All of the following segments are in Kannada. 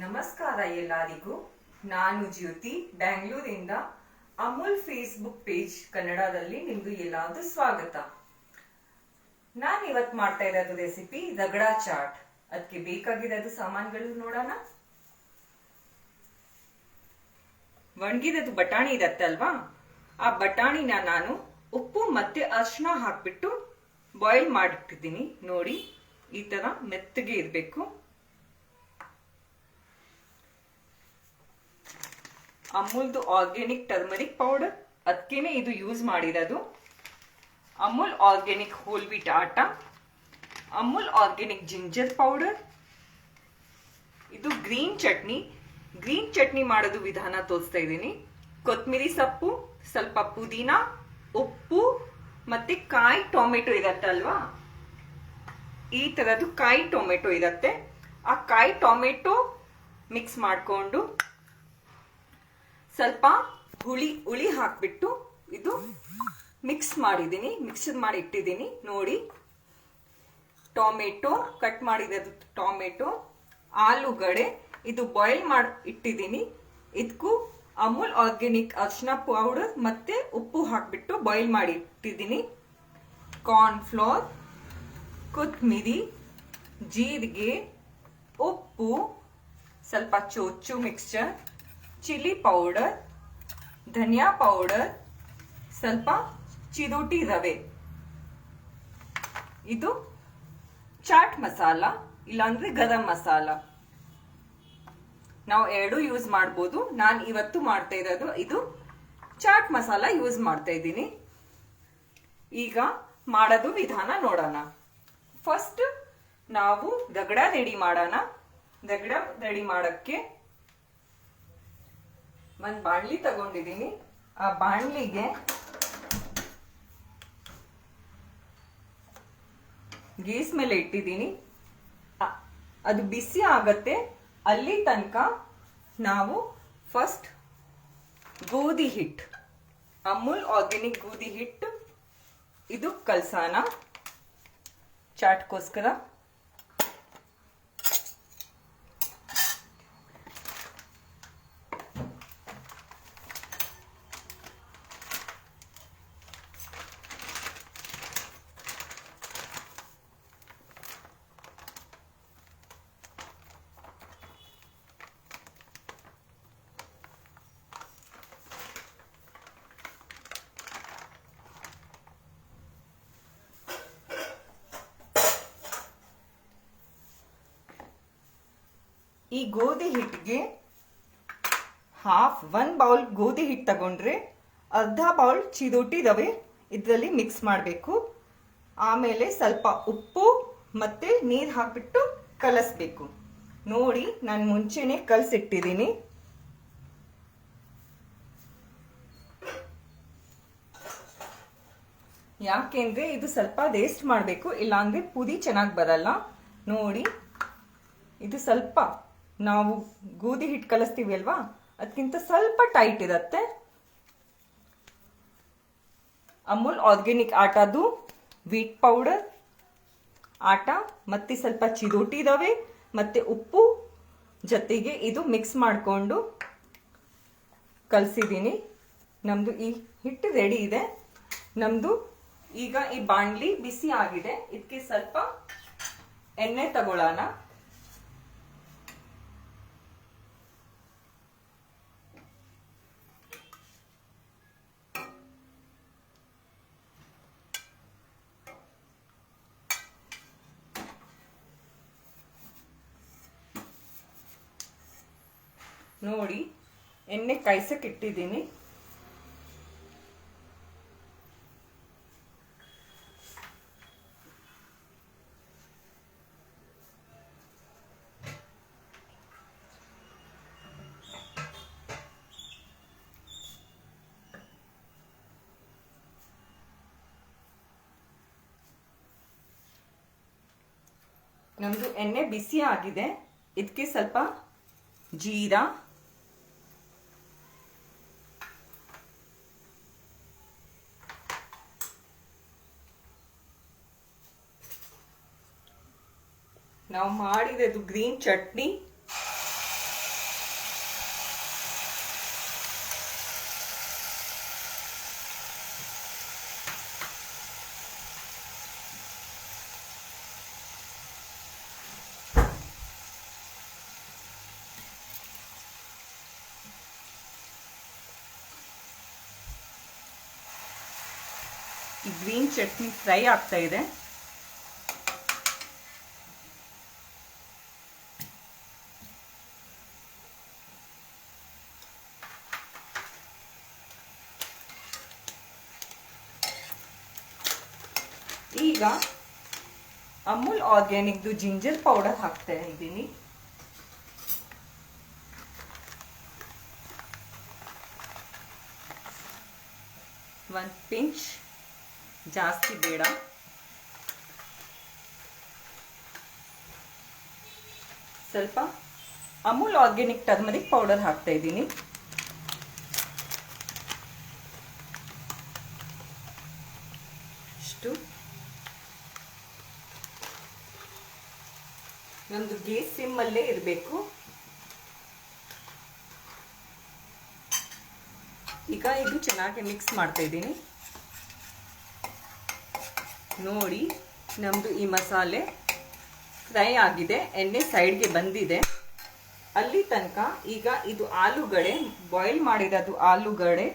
ನಮಸ್ಕಾರ ಎಲ್ಲರಿಗೂ. ನಾನು ಜ್ಯೋತಿ, ಬೆಂಗಳೂರಿಂದ. ಅಮೂಲ್ ಫೇಸ್ಬುಕ್ ಪೇಜ್ ಕನ್ನಡದಲ್ಲಿ ನಿಮ್ಗೆ ಎಲ್ಲಾದ್ರೂ ಸ್ವಾಗತ. ನಾನು ಇವತ್ತು ಮಾಡ್ತಾ ಇರೋದು ರೆಸಿಪಿ ರಗಡಾ ಚಾಟ್. ಅದಕ್ಕೆ ಬೇಕಾಗಿರೋದು ಸಾಮಾನುಗಳು ನೋಡೋಣ. ಒಣಗಿರೋದು ಬಟಾಣಿ ಇರತ್ತೆ ಅಲ್ವಾ, ಆ ಬಟಾಣಿನ ನಾನು ಉಪ್ಪು ಮತ್ತೆ ಅರಿಶಿನ ಹಾಕ್ಬಿಟ್ಟು ಬಾಯ್ಲ್ ಮಾಡಿಟ್ಟಿದ್ದೀನಿ. ನೋಡಿ, ಈ ತರ ಮೆತ್ತಗೆ ಇರಬೇಕು. ಅಮೂಲ್ದು ಆರ್ಗ್ಯಾನಿಕ್ ಟರ್ಮರಿಕ್ ಪೌಡರ್, ಅದಕ್ಕೇನೆ ಇದು ಯೂಸ್ ಮಾಡಿರೋದು. ಅಮೂಲ್ ಆರ್ಗ್ಯಾನಿಕ್ ಹೋಲ್ ವೀಟ್ ಆಟ, ಅಮೂಲ್ ಆರ್ಗ್ಯಾನಿಕ್ ಜಿಂಜರ್ ಪೌಡರ್. ಇದು ಗ್ರೀನ್ ಚಟ್ನಿ ಮಾಡೋದು ವಿಧಾನ ತೋರಿಸ್ತಾ ಇದ್ದೀನಿ. ಕೊತ್ತಂಬರಿ ಸೊಪ್ಪು, ಸ್ವಲ್ಪ ಪುದೀನ, ಉಪ್ಪು ಮತ್ತೆ ಕಾಯಿ ಟೊಮೆಟೊ ಇರತ್ತೆ ಅಲ್ವಾ, ಈ ತರದ್ದು ಕಾಯಿ ಟೊಮೆಟೊ ಇರತ್ತೆ. ಆ ಕಾಯಿ ಟೊಮೆಟೊ ಮಿಕ್ಸ್ ಮಾಡಿಕೊಂಡು ಸ್ವಲ್ಪ ಹುಳಿ ಹಾಕ್ಬಿಟ್ಟು ಇದು ಮಿಕ್ಸ್ ಮಾಡಿ ಇಟ್ಟಿದ್ದೀನಿ. ನೋಡಿ, ಟೊಮೆಟೊ ಕಟ್ ಮಾಡಿರೋದು, ಟೊಮೆಟೊ, ಆಲೂಗಡ್ಡೆ, ಇದು ಬಾಯ್ಲ್ ಮಾಡಿ ಇಟ್ಟಿದ್ದೀನಿ. ಇದಕ್ಕೂ ಅಮೂಲ್ ಆರ್ಗ್ಯಾನಿಕ್ ಅರಿಶಿನ ಪೌಡರ್ ಮತ್ತೆ ಉಪ್ಪು ಹಾಕ್ಬಿಟ್ಟು ಬಾಯ್ಲ್ ಮಾಡಿ ಇಟ್ಟಿದ್ದೀನಿ. ಕಾರ್ನ್ ಫ್ಲೋರ್, ಕೊತ್ತಂಬರಿ, ಜೀರಿಗೆ, ಉಪ್ಪು, ಸ್ವಲ್ಪ ಚೋಚು ಮಿಕ್ಸ್ಚರ್, ಚಿಲ್ಲಿ ಪೌಡರ್, ಧನಿಯಾ ಪೌಡರ್, ಸ್ವಲ್ಪ ಚಿರೋಟಿ ರವೆ. ಇದು ಚಾಟ್ ಮಸಾಲ, ಇಲ್ಲಾಂದ್ರೆ ಗರಂ ಮಸಾಲ. ನಾವು ಎರಡು ಯೂಸ್ ಮಾಡ್ಬೋದು. ನಾನು ಇವತ್ತು ಮಾಡ್ತಾ ಇರೋದು ಇದು ಚಾಟ್ ಮಸಾಲ ಯೂಸ್ ಮಾಡ್ತಾ ಇದ್ದೀನಿ. ಈಗ ಮಾಡೋದು ವಿಧಾನ ನೋಡೋಣ. ಫಸ್ಟ್ ನಾವು ರಗಡ ರೆಡಿ ಮಾಡೋಣ. ರಗಡ ರೆಡಿ ಮಾಡಕ್ಕೆ ಒಂದು ಬಾಣಲಿ ತಗೊಂಡಿದ್ದೀನಿ. ಆ ಬಾಣಲಿಗೆ ಗ್ಯಾಸ್ ಮೇಲೆ ಇಟ್ಟಿದ್ದೀನಿ. ಅದು ಬಿಸಿ ಆಗತ್ತೆ. ಅಲ್ಲಿ ತನಕ ನಾವು ಫಸ್ಟ್ ಗೋಧಿ ಹಿಟ್ಟು, ಅಮೂಲ್ ಆರ್ಗ್ಯಾನಿಕ್ ಗೋಧಿ ಹಿಟ್ಟು, ಇದು ಕಲ್ಸೋಣ ಚಾಟ್ಗೋಸ್ಕರ. ಈ ಗೋಧಿ ಹಿಟ್ಟಿಗೆ ಒಂದು ಬೌಲ್ ಗೋಧಿ ಹಿಟ್ಟು ತಗೊಂಡ್ರೆ ಅರ್ಧ ಬೌಲ್ ಚಿರೋಟಿ ರವೆ ಇದರಲ್ಲಿ ಮಿಕ್ಸ್ ಮಾಡಬೇಕು. ಆಮೇಲೆ ಸ್ವಲ್ಪ ಉಪ್ಪು ಮತ್ತೆ ನೀರು ಹಾಕ್ಬಿಟ್ಟು ಕಲಸ್ಬೇಕು. ನೋಡಿ, ನಾನು ಮುಂಚೆನೆ ಕಲಸಿಟ್ಟಿದ್ದೀನಿ. ಯಾಕೆಂದ್ರೆ ಇದು ಸ್ವಲ್ಪ ರೇಸ್ಟ್ ಮಾಡಬೇಕು, ಇಲ್ಲಾಂದ್ರೆ ಪುಡಿ ಚೆನ್ನಾಗಿ ಬರಲ್ಲ. ನೋಡಿ, ಇದು ಸ್ವಲ್ಪ ನಾವು ಗೋಧಿ ಹಿಟ್ಟು ಕಲಿಸ್ತೀವಿ ಅಲ್ವಾ, ಅದಕ್ಕಿಂತ ಸ್ವಲ್ಪ ಟೈಟ್ ಇರುತ್ತೆ. ಅಮೂಲ್ ಆರ್ಗ್ಯಾನಿಕ್ ಆಟದು ವೀಟ್ ಪೌಡರ್ ಆಟ ಮತ್ತೆ ಸ್ವಲ್ಪ ಚಿರೋಟಿ ರವೆ ಮತ್ತೆ ಉಪ್ಪು ಜೊತೆಗೆ ಇದು ಮಿಕ್ಸ್ ಮಾಡಿಕೊಂಡು ಕಲಸಿದ್ದೀನಿ. ನಮ್ದು ಈ ಹಿಟ್ಟು ರೆಡಿ ಇದೆ. ನಮ್ದು ಈಗ ಈ ಬಾಣಲಿ ಬಿಸಿ ಆಗಿದೆ. ಇದಕ್ಕೆ ಸ್ವಲ್ಪ ಎಣ್ಣೆ ತಗೊಳ್ಳೋಣ. ನೋಡಿ, ಎಣ್ಣೆ ಕಾಯ್ಸಕ್ಕೆ ಇಟ್ಟಿದ್ದೀನಿ. ನಮ್ದು ಎಣ್ಣೆ ಬಿಸಿ ಆಗಿದೆ. ಇದಕ್ಕೆ ಸ್ವಲ್ಪ ಜೀರಾ, ನಾವು ಮಾಡಿರೋದು ಗ್ರೀನ್ ಚಟ್ನಿ, ಈ ಗ್ರೀನ್ ಚಟ್ನಿ ಫ್ರೈ ಆಗ್ತಾ ಇದೆ. ಈಗ ಅಮೂಲ್ ಆರ್ಗ್ಯಾನಿಕ್ದು ಜಿಂಜರ್ ಪೌಡರ್ ಹಾಕ್ತಾ ಇದ್ದೀನಿ. ಒಂದು ಪಿಂಚ್, ಜಾಸ್ತಿ ಬೇಡ. ಸ್ವಲ್ಪ ಅಮೂಲ್ ಆರ್ಗ್ಯಾನಿಕ್ ಟರ್ಮರಿಕ್ ಪೌಡರ್ ಹಾಕ್ತಾ ಇದ್ದೀನಿ. ಒಂದು ಗೇಸ್ ಸಿಮ್ಮಲ್ಲೇ ಇರಬೇಕು. ಈಗ ಇದು ಚೆನ್ನಾಗಿ ಮಿಕ್ಸ್ ಮಾಡ್ತಾ ಇದ್ದೀನಿ. ನೋಡಿ, ನಮ್ಮದು ಈ ಮಸಾಲೆ ಫ್ರೈ ಆಗಿದೆ, ಎಣ್ಣೆ ಸೈಡ್ಗೆ ಬಂದಿದೆ. ಅಲ್ಲಿ ತನಕ ಈಗ ಇದು ಆಲೂಗಡ್ಡೆ, ಬಾಯ್ಲ್ ಮಾಡಿರೋದು ಆಲೂಗಡ್ಡೆ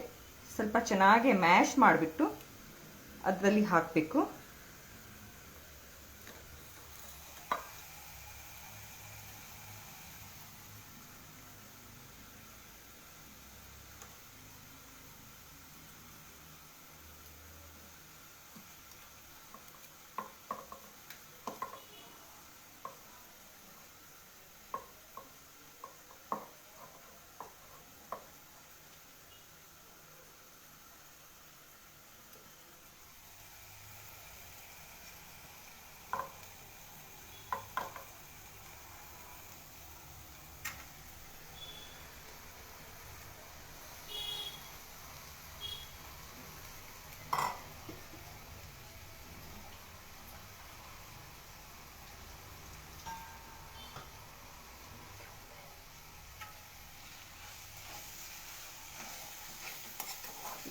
ಸ್ವಲ್ಪ ಚೆನ್ನಾಗಿ ಮ್ಯಾಶ್ ಮಾಡಿಬಿಟ್ಟು ಅದರಲ್ಲಿ ಹಾಕಬೇಕು.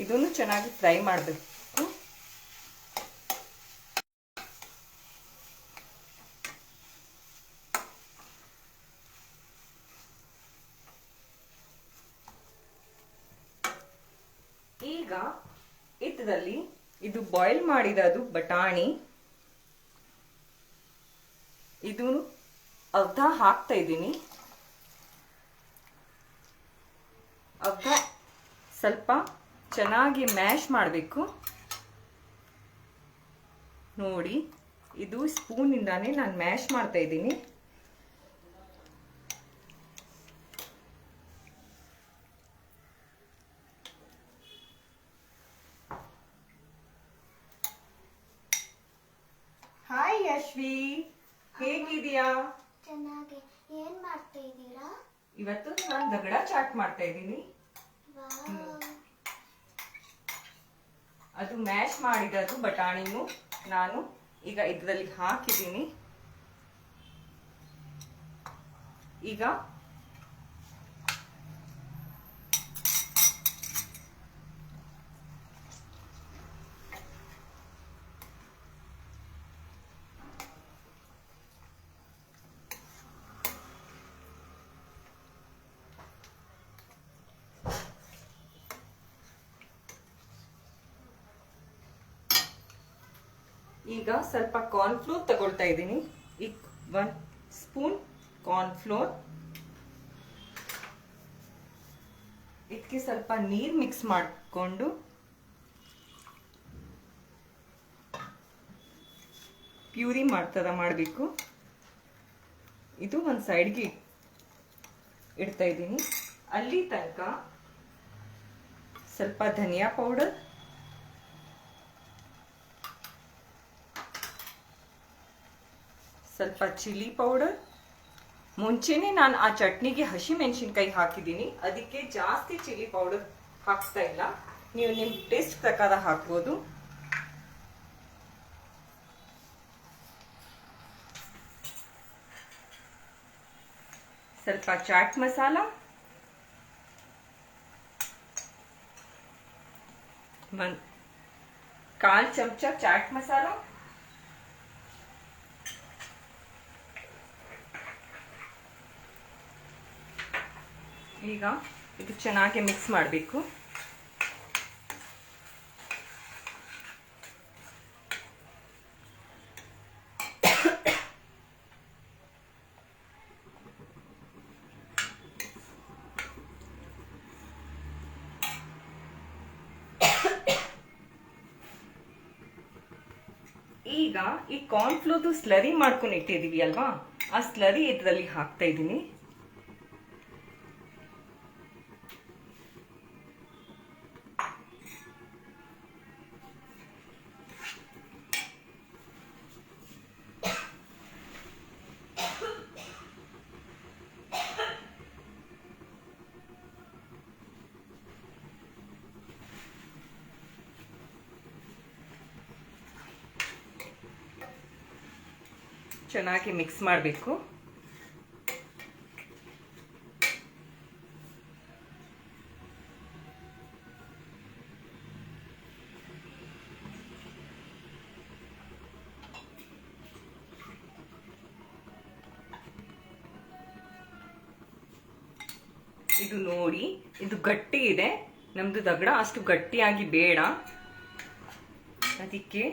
ಇದನ್ನು ಚೆನ್ನಾಗಿ ಫ್ರೈ ಮಾಡಬೇಕು. ಈಗ ಇದರಲ್ಲಿ ಇದು ಬಾಯ್ಲ್ ಮಾಡಿರೋದು ಬಟಾಣಿ, ಇದು ಅರ್ಧ ಹಾಕ್ತಾ ಇದ್ದೀನಿ. ಅರ್ಧ ಸ್ವಲ್ಪ ಚೆನ್ನಾಗಿ ಮ್ಯಾಶ್ ಮಾಡಬೇಕು. ನೋಡಿ, ಇದು ಸ್ಪೂನಿಂದಾನೇ ನಾನು ಮ್ಯಾಶ್ ಮಾಡ್ತಾ ಇದ್ದೀನಿ. ಹಾಯ್ ಯಶ್ವಿ, ಹೇಗಿದೀಯಾ? ಚೆನ್ನಾಗಿ. ಏನ್ ಮಾಡ್ತಾ ಇದ್ದೀರಾ? ಇವತ್ತು ನಾನು ದಗಡ ಚಾಟ್ ಮಾಡ್ತಾ ಇದ್ದೀನಿ. ಅದು ಮ್ಯಾಶ್ ಮಾಡಿರೋದು ಬಟಾಣಿನು ನಾನು ಈಗ ಇದರಲ್ಲಿ ಹಾಕಿದ್ದೀನಿ. ಈಗ ಈಗ ಸ್ವಲ್ಪ ಕಾರ್ನ್ಫ್ಲೋರ್ ತಗೊಳ್ತಾ ಇದ್ದೀನಿ. ಈಗ 1 ಸ್ಪೂನ್ ಕಾರ್ನ್ಫ್ಲೋರ್, ಇದಕ್ಕೆ ಸ್ವಲ್ಪ ನೀರು ಮಿಕ್ಸ್ ಮಾಡಿಕೊಂಡು ಪ್ಯೂರಿ ಮಾಡ್ತದ ಮಾಡಬೇಕು. ಇದು ಒಂದು ಸೈಡ್ಗೆ ಇಡ್ತಾ ಇದ್ದೀನಿ. ಅಲ್ಲಿ ತನಕ ಸ್ವಲ್ಪ ಧನಿಯಾ ಪೌಡರ್, ಸ್ವಲ್ಪ ಚಿಲ್ಲಿ ಪೌಡರ್. ಮುಂಚೆನೆ ನಾನು ಆ ಚಟ್ನಿಗೆ ಹಸಿ ಮೆಣಸಿನ್ಕಾಯಿ ಹಾಕಿದ್ದೀನಿ, ಅದಕ್ಕೆ ಜಾಸ್ತಿ ಚಿಲ್ಲಿ ಪೌಡರ್ ಹಾಕ್ತಾ ಇಲ್ಲ. ನೀವು ನಿಮ್ಮ ಟೇಸ್ಟ್ ಪ್ರಕಾರ ಹಾಕ್ಬೋದು. ಸ್ವಲ್ಪ ಚಾಟ್ ಮಸಾಲ, 1/4 ಚಮಚ ಚಾಟ್ ಮಸಾಲ, ಈಗ ಇದು ಚೆನ್ನಾಗಿ ಮಿಕ್ಸ್ ಮಾಡಬೇಕು. ಈಗ ಈ ಕಾರ್ನ್ಫ್ಲೋರ್ದು ಸ್ಲರಿ ಮಾಡ್ಕೊಂಡು ಇಟ್ಟಿದೀವಿ ಅಲ್ವಾ, ಆ ಸ್ಲರಿ ಇದರಲ್ಲಿ ಹಾಕ್ತಾ ಇದ್ದೀನಿ. ಚೆನ್ನಾಗಿ ಮಿಕ್ಸ್ ಮಾಡಬೇಕು. ಇದು ನೋಡಿ, ಇದು ಗಟ್ಟಿ ಇದೆ, ನಮ್ದು ದಗಡ ಅಷ್ಟು ಗಟ್ಟಿಯಾಗಿ ಬೇಡ. ಅದಕ್ಕೆ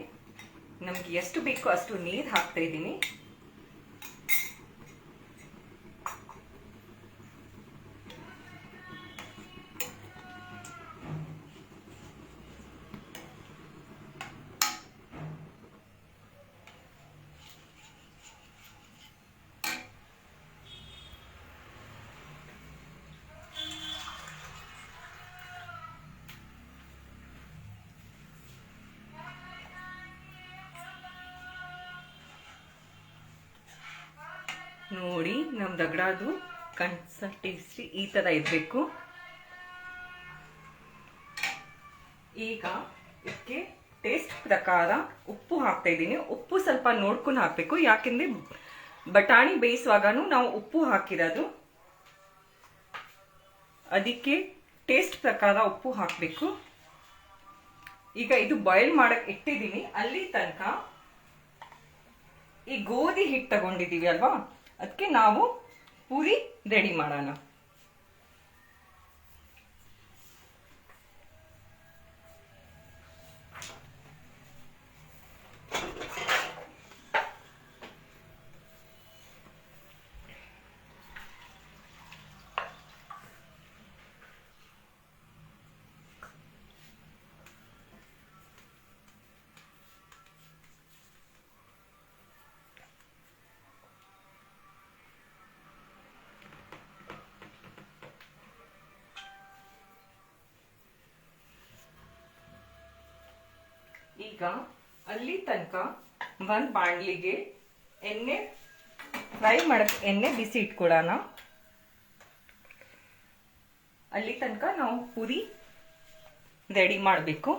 ನಮ್ಗೆ ಎಷ್ಟು ಬೇಕೋ ಅಷ್ಟು ನೀರು ಹಾಕ್ತಾ ಇದ್ದೀನಿ. ನೋಡಿ, ನಮ್ಮ ದಗಡದು ಕನ್ಸಿಸ್ಟೆನ್ಸಿ ಈ ತರ ಇರಬೇಕು. ಈಗ ಇದಕ್ಕೆ ಟೇಸ್ಟ್ ಪ್ರಕಾರ ಉಪ್ಪು ಹಾಕ್ತಾ ಇದ್ದೀನಿ. ಉಪ್ಪು ಸ್ವಲ್ಪ ನೋಡ್ಕೊಂಡು ಹಾಕಬೇಕು, ಯಾಕೆಂದ್ರೆ ಬಟಾಣಿ ಬೇಯಿಸುವಾಗನೂ ನಾವು ಉಪ್ಪು ಹಾಕಿರೋದು. ಅದಕ್ಕೆ ಟೇಸ್ಟ್ ಪ್ರಕಾರ ಉಪ್ಪು ಹಾಕಬೇಕು. ಈಗ ಇದು ಬಾಯ್ಲ್ ಮಾಡಕ್ ಇಟ್ಟಿದ್ದೀನಿ. ಅಲ್ಲಿ ತನಕ ಈ ಗೋಧಿ ಹಿಟ್ಟು ತಗೊಂಡಿದ್ದೀವಿ ಅಲ್ವಾ, ಅದಕ್ಕೆ ನಾವು ಪೂರಿ ರೆಡಿ ಮಾಡೋಣ. ಈಗ ಅಲ್ಲಿ ತನಕ ಒಂದು ಬಾಣಲಿಗೆ ಎಣ್ಣೆ ಫ್ರೈ ಮಾಡಕ್ಕೆ ಎಣ್ಣೆ ಬಿಸಿ ಇಟ್ಕೊಳ್ಳೋಣ. ಅಲ್ಲಿ ತನಕ ನಾವು ಪೂರಿ ರೆಡಿ ಮಾಡಬೇಕು.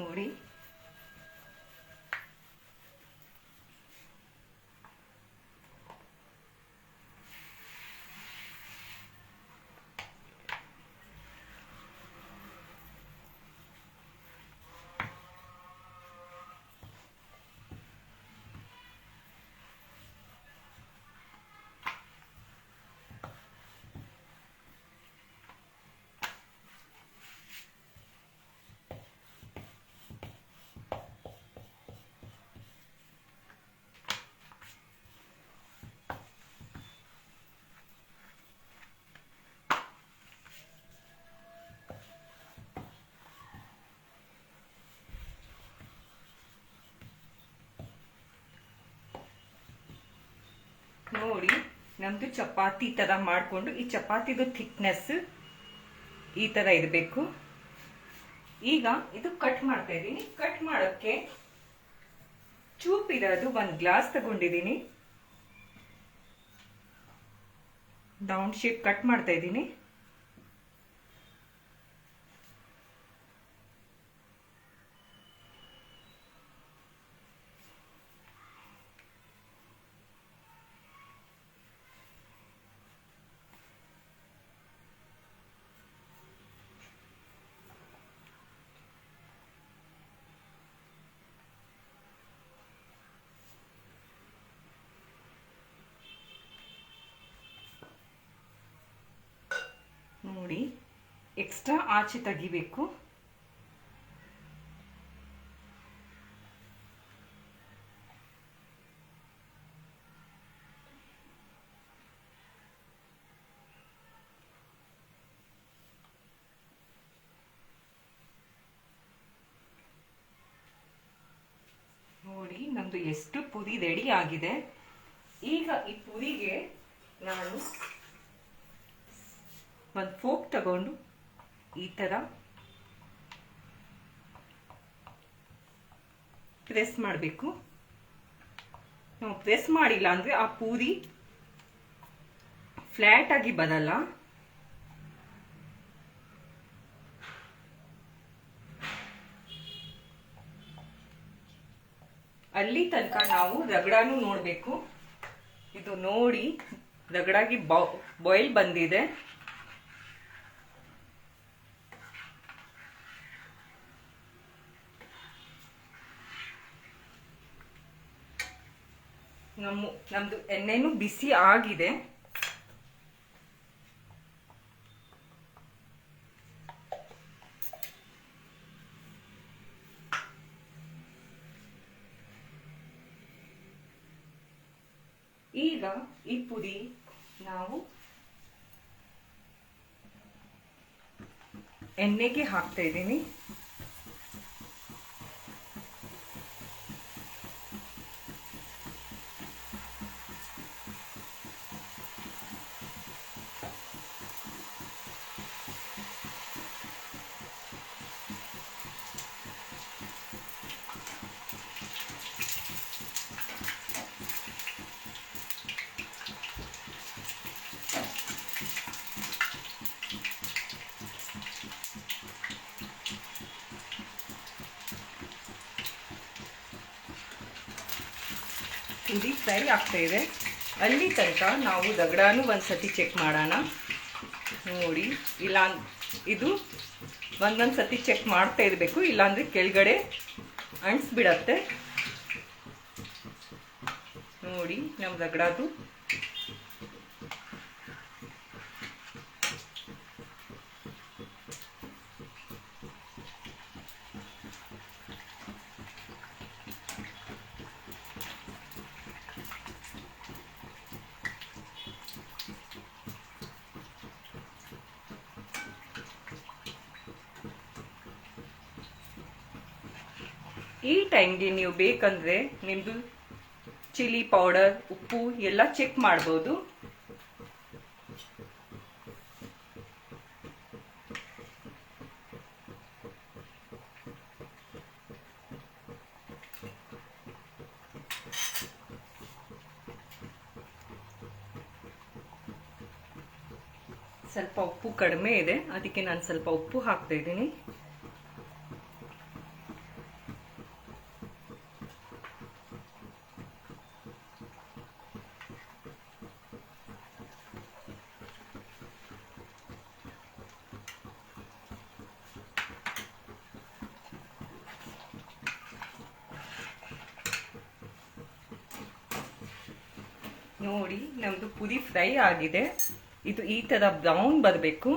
ನೋಡಿ, ನೋಡಿ, ನಮ್ದು ಚಪಾತಿ ತರ ಮಾಡಿಕೊಂಡು, ಈ ಚಪಾತಿದು ಥಿಕ್ನೆಸ್ ಈ ತರ ಇರಬೇಕು. ಈಗ ಇದು ಕಟ್ ಮಾಡ್ತಾ ಇದ್ದೀನಿ. ಕಟ್ ಮಾಡೋಕ್ಕೆ ಚೂಪ್ ಇರೋದು ಒಂದು ಗ್ಲಾಸ್ ತಗೊಂಡಿದ್ದೀನಿ. ರೌಂಡ್ ಶೇಪ್ ಕಟ್ ಮಾಡ್ತಾ ಇದ್ದೀನಿ. ನೋಡಿ, ಎಕ್ಸ್ಟ್ರಾ ಆಚೆ ತೆಗಿಬೇಕು. ನಮ್ದು ಎಷ್ಟು ಪುರಿ ರೆಡಿ ಆಗಿದೆ. ಈಗ ಈ ಪುರಿಗೆ ನಾನು ಒಂದು ಫೋಕ್ ತಗೊಂಡು ಈ ತರ ಪ್ರೆಸ್ ಮಾಡಬೇಕು. ನಾವು ಪ್ರೆಸ್ ಮಾಡಿಲ್ಲ ಅಂದ್ರೆ ಆ ಪೂರಿ ಫ್ಲಾಟ್ ಆಗಿ ಬರಲ್ಲ. ಅಲ್ಲಿ ತನಕ ನಾವು ರಗಡಾನು ನೋಡ್ಬೇಕು. ಇದು ನೋಡಿ ರಗಡಾಗಿ ಬಾಯ್ಲ್ ಬಂದಿದೆ. ನಮ್ದು ಎಣ್ಣೆನು ಬಿಸಿ ಆಗಿದೆ. ಈಗ ಈ ಪುರಿ ನಾವು ಎಣ್ಣೆಗೆ ಹಾಕ್ತಾ ಇದ್ದೀನಿ. ಪುರಿ ಫ್ರೈ ಆಗ್ತಾ ಇದೆ. ಅಲ್ಲಿ ತನಕ ನಾವು ರಗಡಾನು ಒಂದ್ಸತಿ ಚೆಕ್ ಮಾಡೋಣ. ನೋಡಿ, ಇಲ್ಲ ಇದು ಒಂದೊಂದು ಸತಿ ಚೆಕ್ ಮಾಡ್ತಾ ಇರಬೇಕು, ಇಲ್ಲಾಂದ್ರೆ ಕೆಳಗಡೆ ಅಂಟಿಸ್ಬಿಡತ್ತೆ. ನೋಡಿ ನಮ್ಮ ರಗಡಾದು ಈ ಟೈಮ್ಗೆ ನೀವು ಬೇಕಂದ್ರೆ ನಿಮ್ದು ಚಿಲ್ಲಿ ಪೌಡರ್, ಉಪ್ಪು ಎಲ್ಲ ಚೆಕ್ ಮಾಡ್ಬೋದು. ಸ್ವಲ್ಪ ಉಪ್ಪು ಕಡಿಮೆ ಇದೆ, ಅದಕ್ಕೆ ನಾನು ಸ್ವಲ್ಪ ಉಪ್ಪು ಹಾಕ್ತಾ ಇದ್ದೀನಿ. ನೋಡಿ ನಮ್ದು ಪುರಿ ಫ್ರೈ ಆಗಿದೆ. ಇದು ಈ ತರ ಬ್ರೌನ್ ಬರಬೇಕು.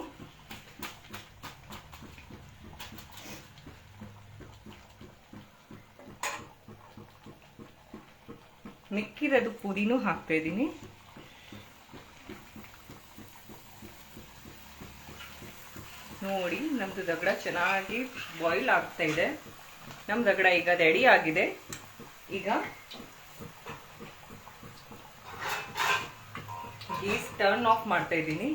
ಮಿಕ್ಕಿರೋದು ಪುರಿನೂ ಹಾಕ್ತಾ ಇದ್ದೀನಿ. ನೋಡಿ ನಮ್ದು ರಗಡ ಚೆನ್ನಾಗಿ ಬಾಯ್ಲ್ ಆಗ್ತಾ ಇದೆ. ನಮ್ ರಗಡ ಈಗ ರೆಡಿ ಆಗಿದೆ. ಈಗ ಗ್ಯಾಸ್ ಟರ್ನ್ ಆಫ್ ಮಾಡ್ತಾ ಇದ್ದೀನಿ.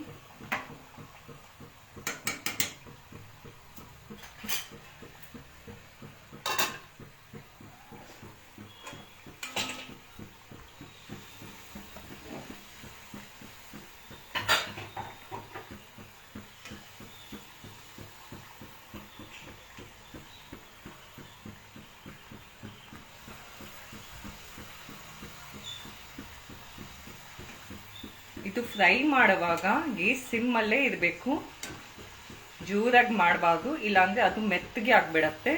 ಇದು ಫ್ರೈ ಮಾಡುವಾಗ ಗ್ಯಾಸ್ ಸಿಮ್ ಅಲ್ಲೇ ಇರಬೇಕು, ಜೋರಾಗಿ ಮಾಡಬಾರ್ದು, ಇಲ್ಲಾಂದ್ರೆ ಅದು ಮೆತ್ತಗೆ ಆಗ್ಬಿಡತ್ತೆ.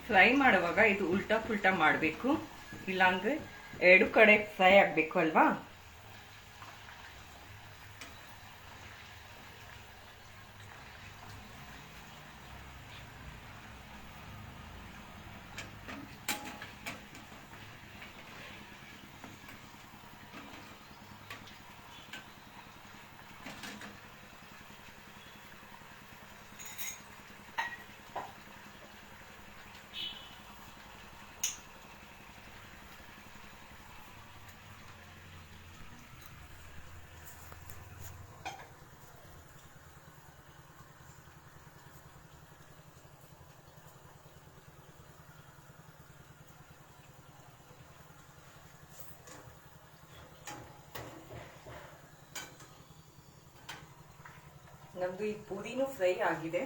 ಫ್ರೈ ಮಾಡುವಾಗ ಇದು ಉಲ್ಟಾ ಪುಲ್ಟಾ ಮಾಡಬೇಕು, ಇಲ್ಲಾಂದ್ರೆ ಎರಡು ಕಡೆ ಫ್ರೈ ಆಗಬೇಕು ಅಲ್ವಾ. ನಮ್ದು ಈ ಪೂರಿನೂ ಫ್ರೈ ಆಗಿದೆ.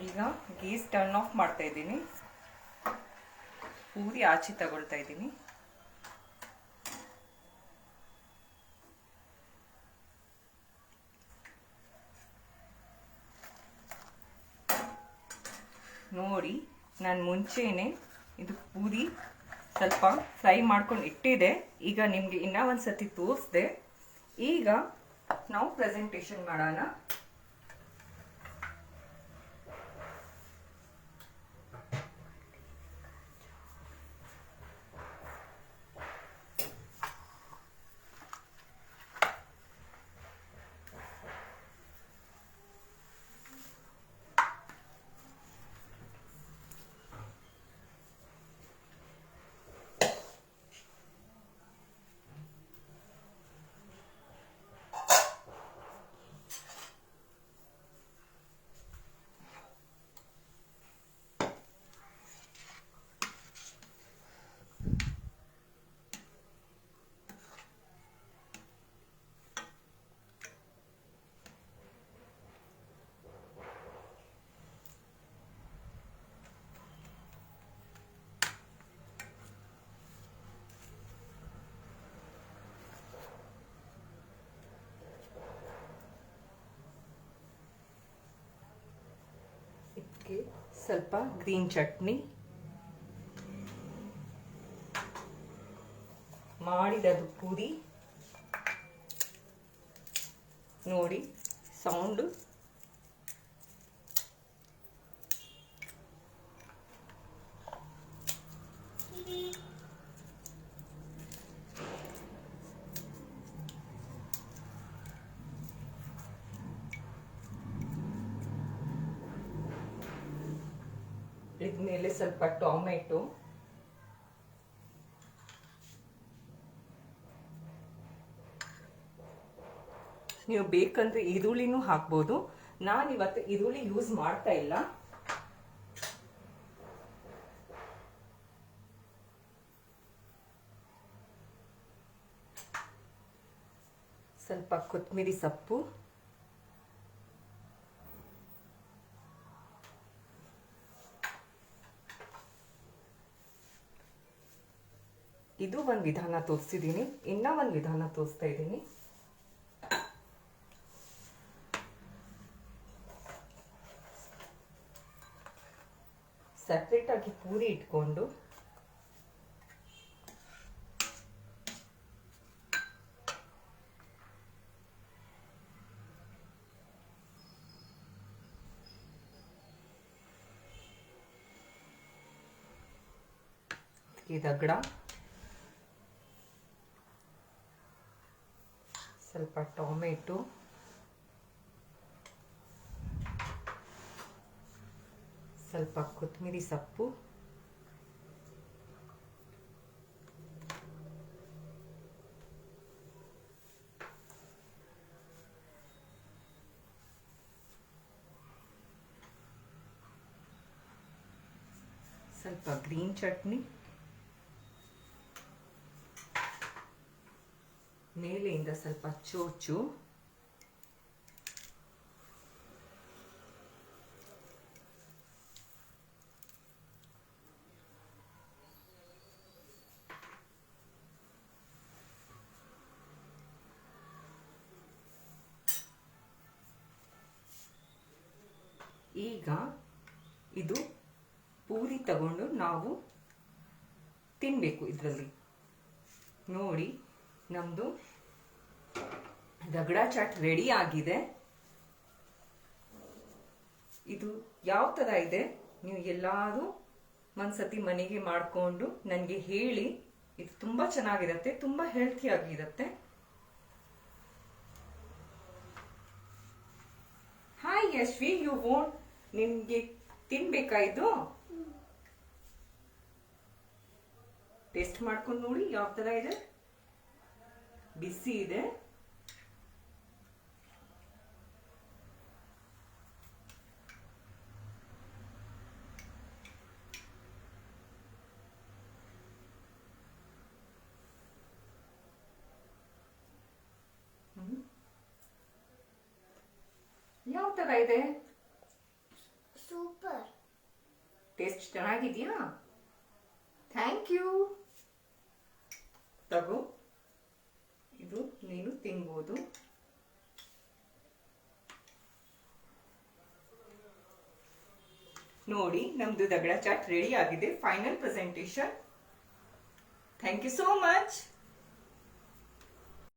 ಈಗ ಗೀಸ್ ಟರ್ನ್ ಆಫ್ ಮಾಡ್ತಾ ಇದ್ದೀನಿ. ಪೂರಿ ಆಚೆ ತಗೊಳ್ತಾ ಇದ್ದೀನಿ. ನೋಡಿ, ನಾನು ಮುಂಚೆನೆ ಇದು ಪೂರಿ ಸ್ವಲ್ಪ ಫ್ರೈ ಮಾಡ್ಕೊಂಡು ಇಟ್ಟಿದೆ. ಈಗ ನಿಮ್ಗೆ ಇನ್ನೂ ಒಂದ್ಸತಿ ತೋರಿಸ್ದೆ. ಈಗ ನಾವು ಪ್ರೆಸೆಂಟೇಷನ್ ಮಾಡೋಣ. ಇದಕ್ಕೆ ಸ್ವಲ್ಪ ಗ್ರೀನ್ ಚಟ್ನಿ, ಮಾಡಿರೋದು ಪೂರಿ. ನೋಡಿ ಸೌಂಡು. ಇದ್ಮೇಲೆ ಸ್ವಲ್ಪ ಟೊಮೆಟೊ, ನೀವು ಬೇಕಂದ್ರೆ ಈರುಳ್ಳಿನೂ ಹಾಕ್ಬೋದು. ನಾನಿವತ್ತು ಈರುಳ್ಳಿ ಯೂಸ್ ಮಾಡ್ತಾ ಇಲ್ಲ. ಸ್ವಲ್ಪ ಕೊತ್ತಂಬರಿ ಸೊಪ್ಪು, ಇದು ಒಂದು ವಿಧಾನ ತೋರಿಸಿದ್ದೀನಿ. ಇನ್ನ ಒಂದು ವಿಧಾನ ತೋರಿಸ್ತಾ ಇದ್ದೀನಿ. ಸೆಪ್ರೇಟ್ ಆಗಿ ಪೂರಿ ಇಟ್ಕೊಂಡು ಈ ದಗ್ಡ, ಸ್ವಲ್ಪ ಟೊಮೆಟೊ, ಸ್ವಲ್ಪ ಕೊತ್ತಂಬರಿ ಸೊಪ್ಪು, ಸ್ವಲ್ಪ ಗ್ರೀನ್ ಚಟ್ನಿ, ಮೇಲೆಯಿಂದ ಸ್ವಲ್ಪ ಚೋಚು, ಈಗ ಇದು ಪೂರಿ ತಗೊಂಡು ನಾವು ತಿನ್ಬೇಕು ಇದರಲ್ಲಿ. ನೋಡಿ ನಮ್ದು ರಗಡ ಚಾಟ್ ರೆಡಿ ಆಗಿದೆ. ಇದು ಯಾವ ತರ ಇದೆ ನೀವು ಎಲ್ಲಾರು ಒಂದ್ಸತಿ ಮನೆಗೆ ಮಾಡ್ಕೊಂಡು ನನಗೆ ಹೇಳಿ. ಇದು ತುಂಬಾ ಚೆನ್ನಾಗಿರತ್ತೆ, ತುಂಬಾ ಹೆಲ್ತಿ ಆಗಿರತ್ತೆ. ಹಾಯ್ ಯಶ್ವಿ, ಯು ವೋಂಟ್, ನಿಮ್ಗೆ ತಿನ್ಬೇಕಾ ಇದು? ಟೇಸ್ಟ್ ಮಾಡ್ಕೊಂಡು ನೋಡಿ ಯಾವ ತರ ಇದೆ. ಬಿಸಿ ಇದೆ. ಯಾವ ತರ ಇದೆ? ಸೂಪರ್. ಟೇಸ್ಟ್ ಚೆನ್ನಾಗಿದ್ಯಾ? Thank you. ತಗೋ, ಇದು ನೀನು ತಿನ್ಬೋದು. ನೋಡಿ ನಮ್ದು ದಗಡ ಚಾಟ್ ರೆಡಿ ಆಗಿದೆ. Final presentation. Thank you so much.